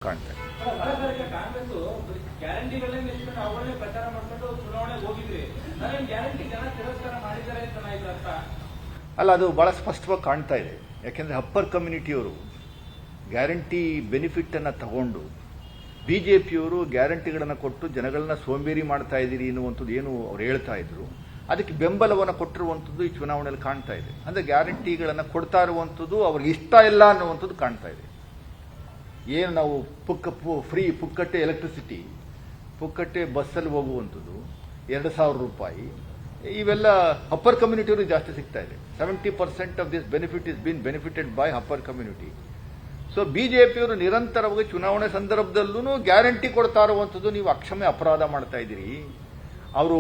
ಕಾಣ್ತಾ ಇದೆ. ಅಲ್ಲ, ಅದು ಬಹಳ ಸ್ಪಷ್ಟವಾಗಿ ಕಾಣ್ತಾ ಇದೆ. ಯಾಕೆಂದ್ರೆ ಅಪ್ಪರ್ ಕಮ್ಯುನಿಟಿಯವರು ಗ್ಯಾರಂಟಿ ಬೆನಿಫಿಟ್ ಅನ್ನ ತಗೊಂಡು ಬಿಜೆಪಿಯವರು ಗ್ಯಾರಂಟಿಗಳನ್ನು ಕೊಟ್ಟು ಜನಗಳನ್ನ ಸೋಂಬೇರಿ ಮಾಡ್ತಾ ಇದ್ದೀರಿ ಎನ್ನುವಂಥದ್ದು ಏನು ಅವ್ರು ಹೇಳ್ತಾ ಇದ್ರು, ಅದಕ್ಕೆ ಬೆಂಬಲವನ್ನು ಕೊಟ್ಟಿರುವಂಥದ್ದು ಈ ಚುನಾವಣೆಯಲ್ಲಿ ಕಾಣ್ತಾ ಇದೆ. ಅಂದ್ರೆ ಗ್ಯಾರಂಟಿಗಳನ್ನು ಕೊಡ್ತಾ ಇರುವಂಥದ್ದು ಅವ್ರಿಗೆ ಇಷ್ಟ ಇಲ್ಲ ಅನ್ನುವಂಥದ್ದು ಕಾಣ್ತಾ ಇದೆ. ಏನು ನಾವು ಫ್ರೀ ಪುಕ್ಕಟ್ಟೆ ಎಲೆಕ್ಟ್ರಿಸಿಟಿ, ಪುಕ್ಕಟ್ಟೆ ಬಸ್ಸಲ್ಲಿ ಹೋಗುವಂಥದ್ದು, 2,000 ರೂಪಾಯಿ, ಇವೆಲ್ಲ ಅಪ್ಪರ್ ಕಮ್ಯುನಿಟಿಯವ್ರಿಗೆ ಜಾಸ್ತಿ ಸಿಗ್ತಾ ಇದೆ. 70% of this benefit is been benefited by upper community. So ಬಿಜೆಪಿಯವರು ನಿರಂತರವಾಗಿ ಚುನಾವಣೆ ಸಂದರ್ಭದಲ್ಲೂ ಗ್ಯಾರಂಟಿ ಕೊಡ್ತಾ ಇರುವಂಥದ್ದು ನೀವು ಅಕ್ಷಮ್ಯ ಅಪರಾಧ ಮಾಡ್ತಾ ಇದ್ದೀರಿ. ಅವರು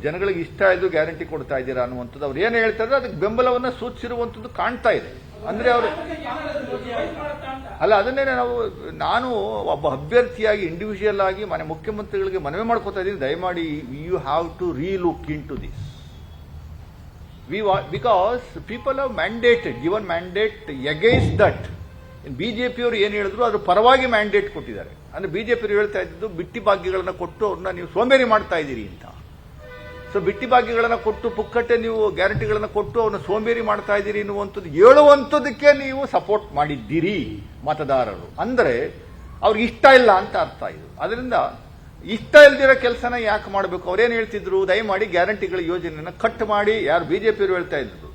ಜನಗಳಿಗೆ ಇಷ್ಟ ಇದ್ದು ಗ್ಯಾರಂಟಿ ಕೊಡ್ತಾ ಇದ್ದೀರಾ ಅನ್ನುವಂಥದ್ದು ಅವ್ರು ಏನು ಹೇಳ್ತಾ ಇದ್ದಾರೆ ಅದಕ್ಕೆ ಬೆಂಬಲವನ್ನು ಸೂಚಿಸಿರುವಂಥದ್ದು ಕಾಣ್ತಾ ಇದೆ. ಅಂದ್ರೆ ಅವರು ಅಲ್ಲ, ಅದನ್ನೇ ನಾನು ಒಬ್ಬ ಅಭ್ಯರ್ಥಿಯಾಗಿ ಇಂಡಿವಿಜುವಲ್ ಆಗಿ ಮನೆ ಮುಖ್ಯಮಂತ್ರಿಗಳಿಗೆ ಮನವಿ ಮಾಡ್ಕೋತಾ ಇದ್ದೀನಿ, ದಯಮಾಡಿ you have to relook into this. Because people have mandated, given mandate against that. ಬಿಜೆಪಿಯವರು ಏನು ಹೇಳಿದ್ರು ಅದ್ರ ಪರವಾಗಿ ಮ್ಯಾಂಡೇಟ್ ಕೊಟ್ಟಿದ್ದಾರೆ. ಅಂದ್ರೆ ಬಿಜೆಪಿಯವರು ಹೇಳ್ತಾ ಇದ್ದು ಬಿಟ್ಟಿ ಭಾಗ್ಯಗಳನ್ನ ಕೊಟ್ಟು ಅವ್ರನ್ನ ನೀವು ಸೋಂಬೇರಿ ಮಾಡ್ತಾ ಇದ್ದೀರಿ ಅಂತ. ಸೊ ಬಿಟ್ಟಿ ಭಾಗ್ಯಗಳನ್ನ ಕೊಟ್ಟು ಪುಕ್ಕಟ್ಟೆ ನೀವು ಗ್ಯಾರಂಟಿಗಳನ್ನ ಕೊಟ್ಟು ಅವ್ರನ್ನ ಸೋಂಬೇರಿ ಮಾಡ್ತಾ ಇದ್ದೀರಿ ಎನ್ನುವಂಥದ್ದು ಹೇಳುವಂಥದ್ದಕ್ಕೆ ನೀವು ಸಪೋರ್ಟ್ ಮಾಡಿದ್ದೀರಿ ಮತದಾರರು. ಅಂದ್ರೆ ಅವ್ರಿಗೆ ಇಷ್ಟ ಇಲ್ಲ ಅಂತ ಅರ್ಥ ಇದು. ಅದರಿಂದ ಇಷ್ಟ ಇಲ್ದಿರೋ ಕೆಲಸನ ಯಾಕೆ ಮಾಡಬೇಕು? ಅವ್ರೇನು ಹೇಳ್ತಿದ್ರು, ದಯಮಾಡಿ ಗ್ಯಾರಂಟಿಗಳ ಯೋಜನೆಯನ್ನ ಕಟ್ ಮಾಡಿ, ಯಾರು ಬಿಜೆಪಿಯವರು ಹೇಳ್ತಾ ಇದ್ರು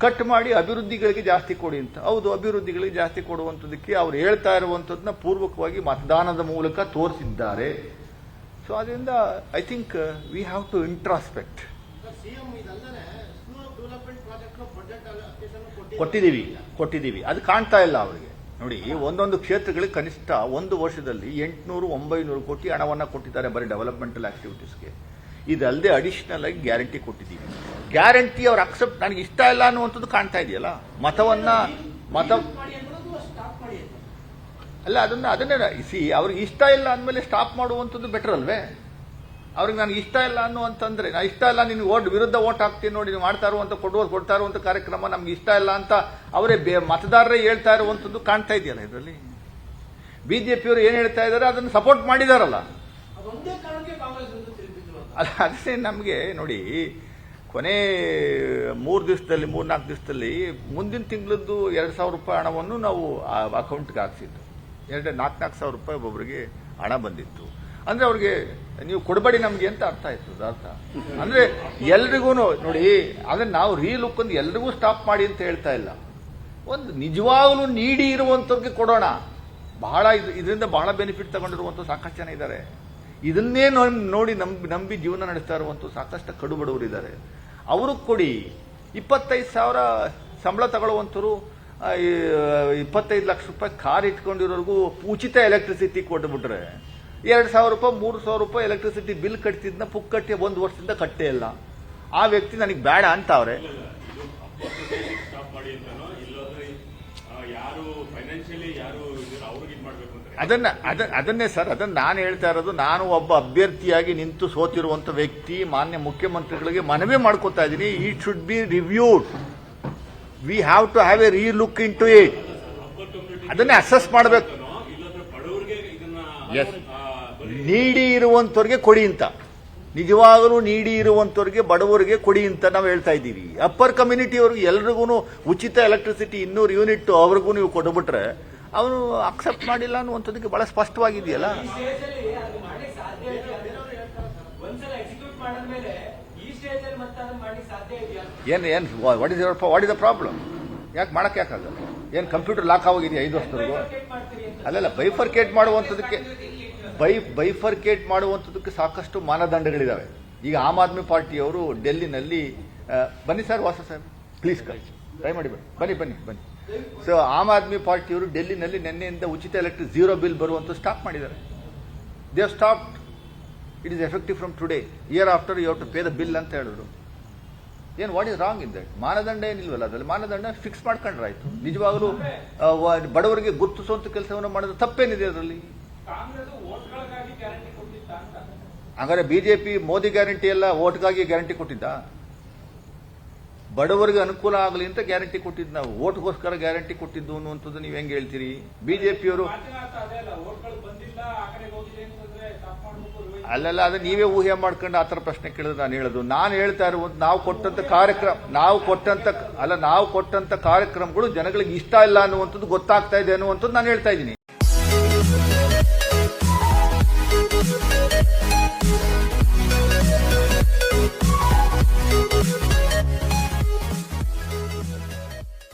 ಕಟ್ ಮಾಡಿ ಅಭಿವೃದ್ಧಿಗಳಿಗೆ ಜಾಸ್ತಿ ಕೊಡಿ ಅಂತ. ಹೌದು, ಅಭಿವೃದ್ಧಿಗಳಿಗೆ ಜಾಸ್ತಿ ಕೊಡುವಂಥದ್ದಕ್ಕೆ ಅವ್ರು ಹೇಳ್ತಾ ಇರುವಂಥದ್ದನ್ನ ಪೂರ್ವಕವಾಗಿ ಮತದಾನದ ಮೂಲಕ ತೋರಿಸಿದ್ದಾರೆ. ಸೊ ಅದರಿಂದ I think we have to introspect. ಕೊಟ್ಟಿದ್ದೀವಿ, ಅದು ಕಾಣ್ತಾ ಇಲ್ಲ ಅವರಿಗೆ. ನೋಡಿ, ಒಂದೊಂದು ಕ್ಷೇತ್ರಗಳಿಗೆ ಕನಿಷ್ಠ ಒಂದು ವರ್ಷದಲ್ಲಿ 800-900 ಕೋಟಿ ಹಣವನ್ನು ಕೊಟ್ಟಿದ್ದಾರೆ ಬರೀ ಡೆವಲಪ್ಮೆಂಟಲ್ ಆಕ್ಟಿವಿಟೀಸ್ಗೆ. ಇದಲ್ಲದೆ ಅಡಿಷನಲ್ ಆಗಿ ಗ್ಯಾರಂಟಿ ಕೊಟ್ಟಿದ್ದೀವಿ. ಗ್ಯಾರಂಟಿ ಅವ್ರು ಅಕ್ಸೆಪ್ಟ್ ನನಗೆ ಇಷ್ಟ ಇಲ್ಲ ಅನ್ನುವಂಥದ್ದು ಕಾಣ್ತಾ ಇದೆಯಲ್ಲ. ಅಲ್ಲ, ಅದನ್ನೇ ಅವ್ರಿಗೆ ಇಷ್ಟ ಇಲ್ಲ ಅಂದಮೇಲೆ ಸ್ಟಾಪ್ ಮಾಡುವಂಥದ್ದು ಬೆಟರ್ ಅಲ್ವೇ? ಅವ್ರಿಗೆ ನನಗೆ ಇಷ್ಟ ಇಲ್ಲ ಅನ್ನುವಂತಂದ್ರೆ, ನಾ ಇಷ್ಟ ಇಲ್ಲ, ನೀನು ವಿರುದ್ಧ ಓಟ್ ಹಾಕ್ತೀನಿ ನೋಡಿ, ನೀವು ಮಾಡ್ತಾ ಇರುವಂತ ಕೊಡ್ತಾ ಇರುವಂತ ಕಾರ್ಯಕ್ರಮ ನಮ್ಗೆ ಇಷ್ಟ ಇಲ್ಲ ಅಂತ ಅವರೇ ಮತದಾರರೇ ಹೇಳ್ತಾ ಇರುವಂಥದ್ದು ಕಾಣ್ತಾ ಇದೆಯಲ್ಲ. ಇದರಲ್ಲಿ ಬಿಜೆಪಿಯವರು ಏನ್ ಹೇಳ್ತಾ ಇದ್ದಾರೆ ಅದನ್ನು ಸಪೋರ್ಟ್ ಮಾಡಿದಾರಲ್ಲ. ಅದೇ ನಮಗೆ ನೋಡಿ, ಕೊನೆ 3 ದಿವಸದಲ್ಲಿ 3-4 ದಿವಸದಲ್ಲಿ ಮುಂದಿನ ತಿಂಗಳದ್ದು 2,000 ರೂಪಾಯಿ ಹಣವನ್ನು ನಾವು ಅಕೌಂಟ್ಗೆ ಹಾಕ್ಸಿದ್ದು. 4,000 ರೂಪಾಯಿ ಒಬ್ಬೊಬ್ಬರಿಗೆ ಹಣ ಬಂದಿತ್ತು. ಅಂದ್ರೆ ಅವ್ರಿಗೆ ನೀವು ಕೊಡಬೇಡಿ ನಮ್ಗೆ ಅಂತ ಅರ್ಥ ಆಯ್ತು. ಅರ್ಥ ಅಂದ್ರೆ ಎಲ್ರಿಗೂ ನೋಡಿ, ಅದನ್ನ ನಾವು ರೀಲುಕ್ ಒಂದು ಎಲ್ರಿಗೂ ಸ್ಟಾಪ್ ಮಾಡಿ ಅಂತ ಹೇಳ್ತಾ ಇಲ್ಲ. ಒಂದು ನಿಜವಾಗ್ಲೂ ನೀಡಿ ಇರುವಂತವ್ರಿಗೆ ಕೊಡೋಣ. ಬಹಳ ಇದರಿಂದ ಬಹಳ ಬೆನಿಫಿಟ್ ತಗೊಂಡಿರುವಂತ ಸಾಕಷ್ಟು ಜನ ಇದ್ದಾರೆ. ಇದನ್ನೇ ನೋಡಿ ನಂಬಿ ಜೀವನ ನಡೆಸ್ತಾ ಇರುವಂತ ಸಾಕಷ್ಟು ಕಡು ಬಡವರು ಇದ್ದಾರೆ. ಅವ್ರಿಗೆ ಕೊಡಿ. 25,000 ಸಂಬಳ ತಗೊಳ್ಳುವಂತರು 25 ಲಕ್ಷ ರೂಪಾಯಿ ಕಾರ್ ಇಟ್ಕೊಂಡಿರೋರ್ಗೂ ಉಚಿತ ಎಲೆಕ್ಟ್ರಿಸಿಟಿ ಕೊಟ್ಬಿಟ್ರೆ 2,000 ರೂಪಾಯಿ 3,000 ರೂಪಾಯಿ ಎಲೆಕ್ಟ್ರಿಸಿಟಿ ಬಿಲ್ ಕಟ್ತಿದ್ನ ಪುಕ್ಕಟ್ಟೆ 1 ವರ್ಷದಿಂದ ಕಟ್ಟೇ ಇಲ್ಲ. ಆ ವ್ಯಕ್ತಿ ನನಗೆ ಬೇಡ ಅಂತ ಅವ್ರೆ. ಅದನ್ನೇ ಸರ್, ಅದನ್ನ ನಾನು ಹೇಳ್ತಾ ಇರೋದು. ನಾನು ಒಬ್ಬ ಅಭ್ಯರ್ಥಿಯಾಗಿ ನಿಂತು ಸೋತಿರುವಂತ ವ್ಯಕ್ತಿ ಮಾನ್ಯ ಮುಖ್ಯಮಂತ್ರಿಗಳಿಗೆ ಮನವಿ ಮಾಡ್ಕೋತಾ ಇದ್ದೀನಿ. It should be reviewed. We have to have a relook into it. ಅದನ್ನೇ ಅಸೆಸ್ ಮಾಡಬೇಕು. ಎಸ್, ನೀಡಿ ಇರುವಂತವ್ರಿಗೆ ಕೊಡಿ ಅಂತ, ನಿಜವಾಗಲೂ ನೀಡಿ ಇರುವಂತವ್ರಿಗೆ ಬಡವರಿಗೆ ಕೊಡಿ ಅಂತ ನಾವು ಹೇಳ್ತಾ ಇದ್ದೀವಿ. ಅಪ್ಪರ್ ಕಮ್ಯುನಿಟಿ ಅವ್ರಿಗೆ ಎಲ್ರಿಗೂ ಉಚಿತ ಎಲೆಕ್ಟ್ರಿಸಿಟಿ 200 ಯೂನಿಟ್ ಅವ್ರಿಗೂ ನೀವು ಕೊಟ್ಬಿಟ್ರೆ ಅವನು ಅಕ್ಸೆಪ್ಟ್ ಮಾಡಿಲ್ಲ ಅನ್ನುವಂಥದ್ದಕ್ಕೆ ಬಹಳ ಸ್ಪಷ್ಟವಾಗಿದೆಯಲ್ಲ. What is the problem? ಯಾಕೆ ಮಾಡಕ್ಕೆ ಯಾಕಾಗಲ್ಲ? ಏನ್ ಕಂಪ್ಯೂಟರ್ ಲಾಕ್ ಆಗೋಗಿದೆಯಾ 5 ವರ್ಷದವರೆಗೂ? ಅಲ್ಲೆಲ್ಲ ಬೈಫರ್ಕೇಟ್ ಮಾಡುವಂಥದ್ದಕ್ಕೆ ಸಾಕಷ್ಟು ಮಾನದಂಡಗಳಿದಾವೆ. ಈಗ ಆಮ್ ಆದ್ಮಿ ಪಾರ್ಟಿಯವರು ಡೆಲ್ಲಿನಲ್ಲಿ ಬನ್ನಿ ಸರ್, ವಾಸ ಸಾಹೇಬ್ ಪ್ಲೀಸ್ ಟ್ರೈ ಮಾಡಿ ಬನ್ನಿ. ಸೊ ಆಮ್ ಆದ್ಮಿ ಪಾರ್ಟಿಯವರು ಡೆಲ್ಲಿನಲ್ಲಿ ನಿನ್ನೆಯಿಂದ ಉಚಿತ ಎಲೆಕ್ಟ್ರಿಕ್ 0 ಬಿಲ್ ಬರುವಂತ ಸ್ಟಾಪ್ ಮಾಡಿದ್ದಾರೆ. They have stopped. It is effective from today. Year after you have to pay the bill ಅಂತ ಹೇಳಿದ್ರು. ಏನು what is wrong in that? ಮಾನದಂಡ ಏನಿಲ್ವಲ್ಲ, ಅದರಲ್ಲಿ ಮಾನದಂಡ ಫಿಕ್ಸ್ ಮಾಡ್ಕೊಂಡ್ರಾಯ್ತು. ನಿಜವಾಗಲೂ ಬಡವರಿಗೆ ಗುರುತಿಸುವಂತ ಕೆಲಸವನ್ನು ಮಾಡೋದು ತಪ್ಪೇನಿದೆ ಅದರಲ್ಲಿ? ಹಾಗಾದ್ರೆ ಬಿಜೆಪಿ ಮೋದಿ ಗ್ಯಾರಂಟಿ ಎಲ್ಲ ಓಟ್ಗಾಗಿ ಗ್ಯಾರಂಟಿ ಕೊಟ್ಟಿದ್ದ? ಬಡವರಿಗೆ ಅನುಕೂಲ ಆಗಲಿ ಅಂತ ಗ್ಯಾರಂಟಿ ಕೊಟ್ಟಿದ್ದು ನಾವು. ಓಟ್ಗೋಸ್ಕರ ಗ್ಯಾರಂಟಿ ಕೊಟ್ಟಿದ್ದು ಅನ್ನುವಂಥದ್ದು ನೀವು ಹೆಂಗೆ ಹೇಳ್ತೀರಿ? ಬಿಜೆಪಿಯವರು ಅಲ್ಲೆಲ್ಲ ಅದು ನೀವೇ ಊಹೆ ಮಾಡ್ಕೊಂಡು ಆ ಥರ ಪ್ರಶ್ನೆ ಕೇಳಿದ್ರೆ ನಾನು ಹೇಳೋದು. ನಾನು ಹೇಳ್ತಾ ಇರುವುದು ನಾವು ಕೊಟ್ಟಂತ ಕಾರ್ಯಕ್ರಮಗಳು ಜನಗಳಿಗೆ ಇಷ್ಟ ಇಲ್ಲ ಅನ್ನುವಂಥದ್ದು ಗೊತ್ತಾಗ್ತಾ ಇದೆ ಅನ್ನುವಂಥದ್ದು ನಾನು ಹೇಳ್ತಾ ಇದ್ದೀನಿ.